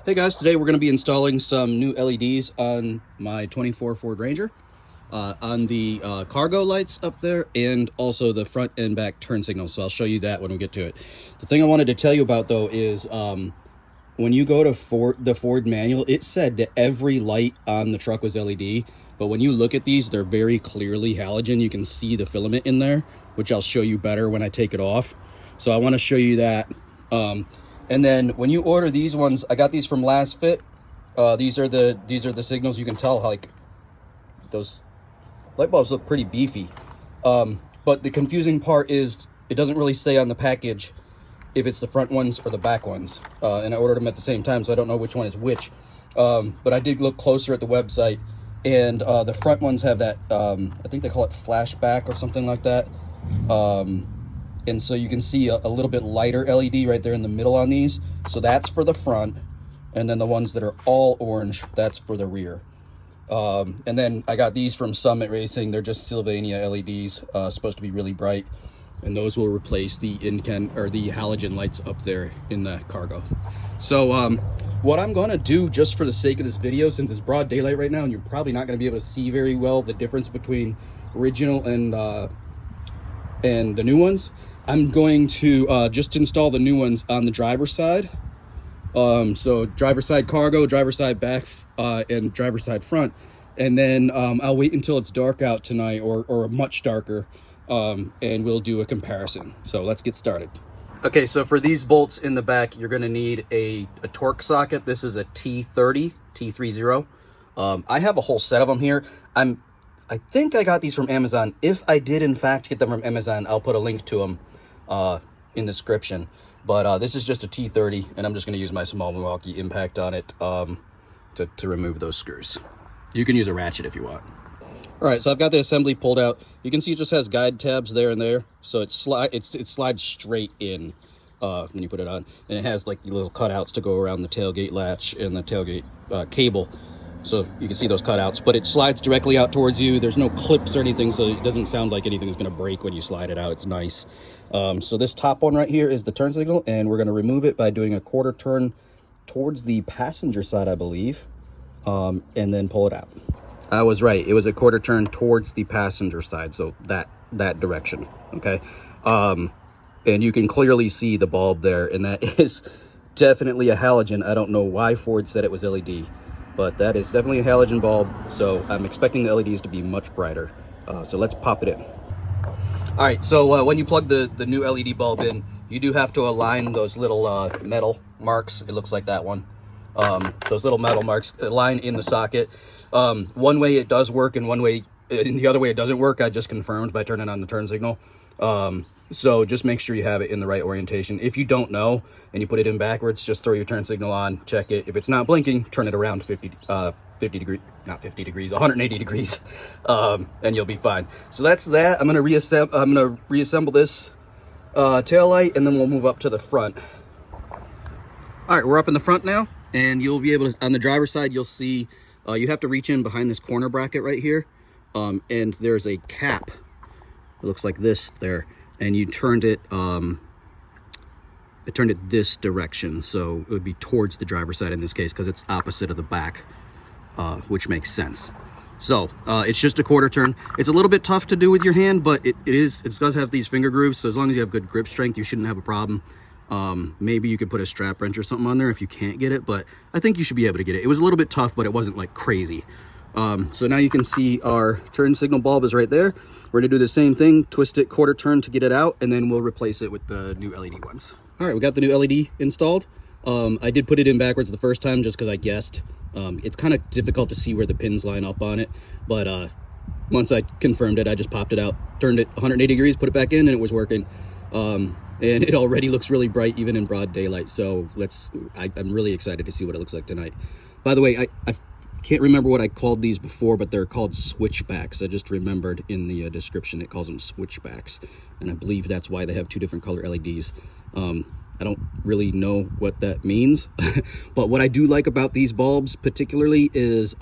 Hey guys, today we're going to be installing some new LEDs on my 24 Ford Ranger, on the cargo lights up there, and also the front and back turn signals. So I'll show you that when we get to it. The thing I wanted to tell you about though is when you go to the Ford manual, it said that every light on the truck was LED, but when you look at these, they're very clearly halogen. You can see the filament in there, which I'll show you better when I take it off. So I want to show you that. And then when you order these ones, I got these from Last Fit. These are the signals. You can tell how, like, those light bulbs look pretty beefy. But the confusing part is it doesn't really say on the package if it's the front ones or the back ones. And I ordered them at the same time, so I don't know which one is which. But I did look closer at the website, and the front ones have that, I think they call it flashback or something like that. And so you can see a little bit lighter LED right there in the middle on these. So that's for the front. And then the ones that are all orange, that's for the rear. And then I got these from Summit Racing. They're just Sylvania LEDs, supposed to be really bright. And those will replace the the halogen lights up there in the cargo. So what I'm going to do, just for the sake of this video, since it's broad daylight right now and you're probably not going to be able to see very well the difference between original and the new ones, I'm going to just install the new ones on the driver's side. So driver's side cargo, driver's side back, and driver's side front. And then I'll wait until it's dark out tonight, or much darker, and we'll do a comparison. So let's get started. Okay, so for these bolts in the back, you're going to need a torque socket. This is a T30. I have a whole set of them here. I think I got these from Amazon. If I did in fact get them from Amazon, I'll put a link to them in the description. But this is just a T30, and I'm just going to use my small Milwaukee impact on it to remove those screws. You can use a ratchet if you want. All right, so I've got the assembly pulled out. You can see it just has guide tabs there and there, so it slides straight in when you put it on, and it has like little cutouts to go around the tailgate latch and the tailgate cable. So you can see those cutouts, but it slides directly out towards you. There's no clips or anything, so it doesn't sound like anything is going to break when you slide it out. It's nice. So this top one right here is the turn signal, and we're going to remove it by doing a quarter turn towards the passenger side, I believe, and then pull it out. I was right. It was a quarter turn towards the passenger side, so that direction, okay? And you can clearly see the bulb there, and that is definitely a halogen. I don't know why Ford said it was LED. But that is definitely a halogen bulb, so I'm expecting the LEDs to be much brighter. So let's pop it in. All right, so when you plug the new LED bulb in, you do have to align those little metal marks. It looks like that one. Those little metal marks align in the socket. One way it does work, and the other way it doesn't work. I just confirmed by turning on the turn signal. So just make sure you have it in the right orientation. If you don't know and you put it in backwards, just throw your turn signal on, check it. If it's not blinking, turn it around 180 degrees, and you'll be fine. So that's that. I'm gonna reassemble this tail light, and then we'll move up to the front. All right, we're up in the front now, and you'll be able to, on the driver's side, you'll see you have to reach in behind this corner bracket right here, and there's a cap. It looks like this there. And you turned it, this direction, so it would be towards the driver's side in this case, because it's opposite of the back, which makes sense. So it's just a quarter turn. It's a little bit tough to do with your hand, but it does have these finger grooves, so as long as you have good grip strength, you shouldn't have a problem. Maybe you could put a strap wrench or something on there if you can't get it, but I think you should be able to get it. It was a little bit tough, but it wasn't like crazy. So now you can see our turn signal bulb is right there. We're gonna do the same thing, twist it quarter turn to get it out, and then we'll replace it with the new LED ones. All right, we got the new LED installed. I did put it in backwards the first time just because I guessed. It's kind of difficult to see where the pins line up on it, but once I confirmed it, I just popped it out, turned it 180 degrees, put it back in, and it was working. And it already looks really bright even in broad daylight, so I'm really excited to see what it looks like tonight. By the way, I can't remember what I called these before, but they're called switchbacks. I just remembered in the description it calls them switchbacks, and I believe that's why they have two different color LEDs. I don't really know what that means, but what I do like about these bulbs particularly is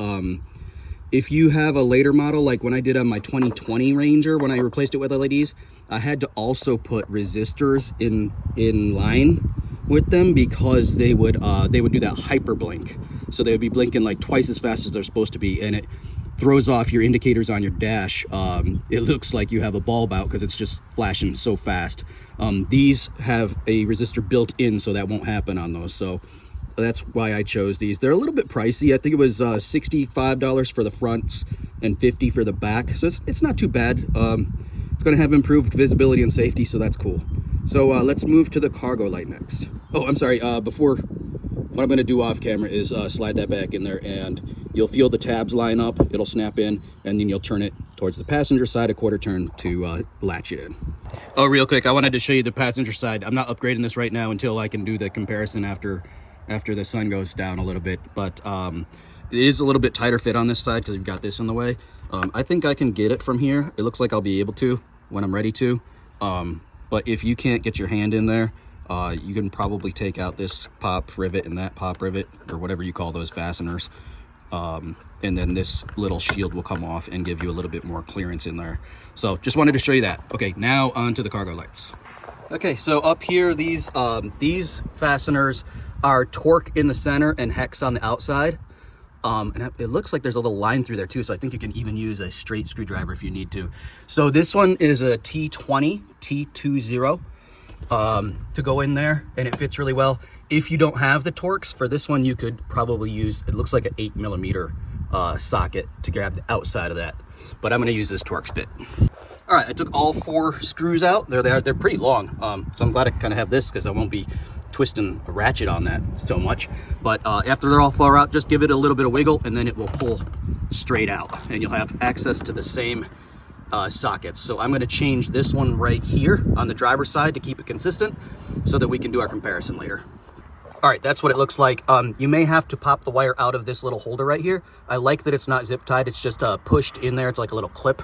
if you have a later model, like when I did on my 2020 Ranger, when I replaced it with LEDs, I had to also put resistors in line with them because they would do that hyper blink. So they would be blinking like twice as fast as they're supposed to be, and it throws off your indicators on your dash. It looks like you have a bulb out because it's just flashing so fast. These have a resistor built in, so that won't happen on those. So that's why I chose these. They're a little bit pricey. I think it was $65 for the fronts and $50 for the back. So it's not too bad. It's going to have improved visibility and safety, so that's cool. So let's move to the cargo light next. Oh, I'm sorry. Before, what I'm going to do off camera is slide that back in there, and you'll feel the tabs line up. It'll snap in, and then you'll turn it towards the passenger side a quarter turn to latch it in. Oh, real quick, I wanted to show you the passenger side. I'm not upgrading this right now until I can do the comparison after the sun goes down a little bit, but it is a little bit tighter fit on this side because you've got this in the way. I think I can get it from here. It looks like I'll be able to when I'm ready to. But if you can't get your hand in there, you can probably take out this pop rivet and that pop rivet, or whatever you call those fasteners. And then this little shield will come off and give you a little bit more clearance in there. So just wanted to show you that. Okay, now on to the cargo lights. Okay, so up here, these fasteners are torque in the center and hex on the outside. And it looks like there's a little line through there too, so I think you can even use a straight screwdriver if you need to. So this one is a T20 to go in there, and it fits really well. If you don't have the Torx for this one, you could probably use, it looks like an 8mm socket to grab the outside of that, but I'm going to use this Torx bit. All right, I took all 4 screws out. They're pretty long, so I'm glad I kind of have this because I won't be twisting a ratchet on that so much. But after they're all far out, just give it a little bit of wiggle, and then it will pull straight out, and you'll have access to the same sockets. So I'm going to change this one right here on the driver's side to keep it consistent so that we can do our comparison later. All right, that's what it looks like. You may have to pop the wire out of this little holder right here. I like that it's not zip tied. It's just pushed in there. It's like a little clip.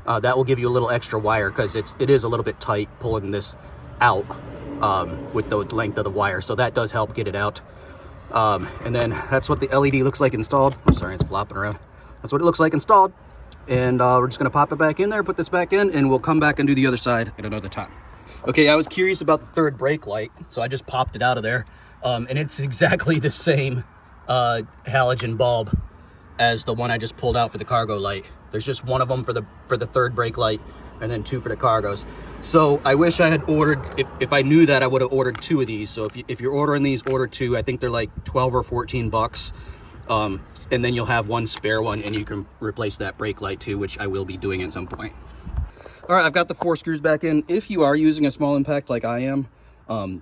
That will give you a little extra wire because it is a little bit tight pulling this out with the length of the wire. So that does help get it out. And then that's what the LED looks like installed. I'm sorry, it's flopping around. That's what it looks like installed. And we're just going to pop it back in there, put this back in, and we'll come back and do the other side at another time. Okay, I was curious about the third brake light, so I just popped it out of there. And it's exactly the same halogen bulb as the one I just pulled out for the cargo light. There's just one of them for the third brake light, and then 2 for the cargos. So I wish I had ordered, if I knew that, I would have ordered 2 of these. So if you're ordering these, order 2. I think they're like 12 or 14 bucks. And then you'll have one spare one, and you can replace that brake light too, which I will be doing at some point. All right, I've got the 4 screws back in. If you are using a small impact like I am,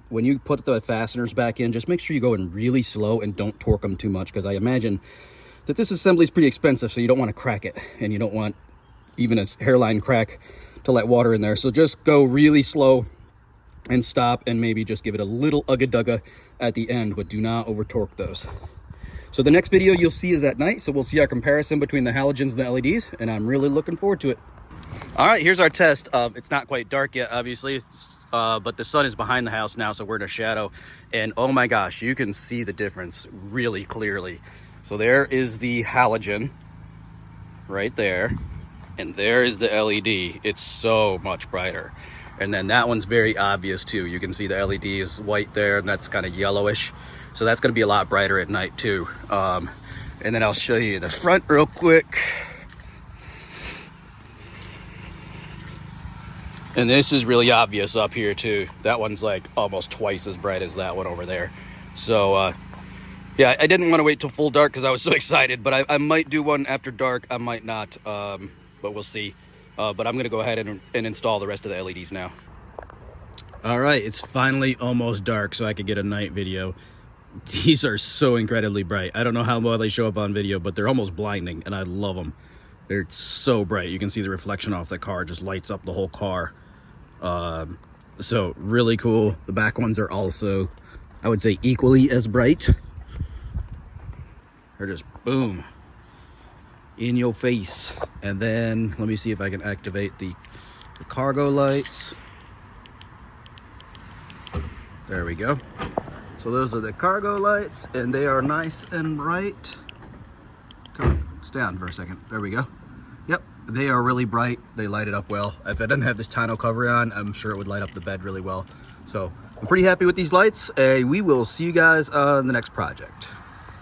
when you put the fasteners back in, just make sure you go in really slow and don't torque them too much, because I imagine that this assembly is pretty expensive, so you don't want to crack it, and you don't want even a hairline crack to let water in there. So just go really slow and stop, and maybe just give it a little ugga-dugga at the end, but do not over torque those. So the next video you'll see is at night, so we'll see our comparison between the halogens and the LEDs, and I'm really looking forward to it. All right, here's our test. It's not quite dark yet, obviously, but the sun is behind the house now, so we're in a shadow, and oh my gosh, you can see the difference really clearly. So there is the halogen right there, and there is the LED. It's so much brighter. And then that one's very obvious too. You can see the LED is white there, and that's kind of yellowish. So that's going to be a lot brighter at night too. And then I'll show you the front real quick. And this is really obvious up here too. That one's like almost twice as bright as that one over there. So yeah, I didn't want to wait till full dark because I was so excited, but I might do one after dark. I might not, but we'll see. But I'm going to go ahead and install the rest of the LEDs now. All right, it's finally almost dark, so I could get a night video. These are so incredibly bright. I don't know how well they show up on video, but they're almost blinding, and I love them. They're so bright. You can see the reflection off the car. It just lights up the whole car. So really cool. The back ones are also, I would say, equally as bright. They're just boom in your face. And then let me see if I can activate the cargo lights. There we go. So those are the cargo lights, and they are nice and bright. Come on, stay on for a second. There we go. Yep, they are really bright. They light it up well. If I didn't have this tonneau cover on, I'm sure it would light up the bed really well. So I'm pretty happy with these lights. We will see you guys on the next project.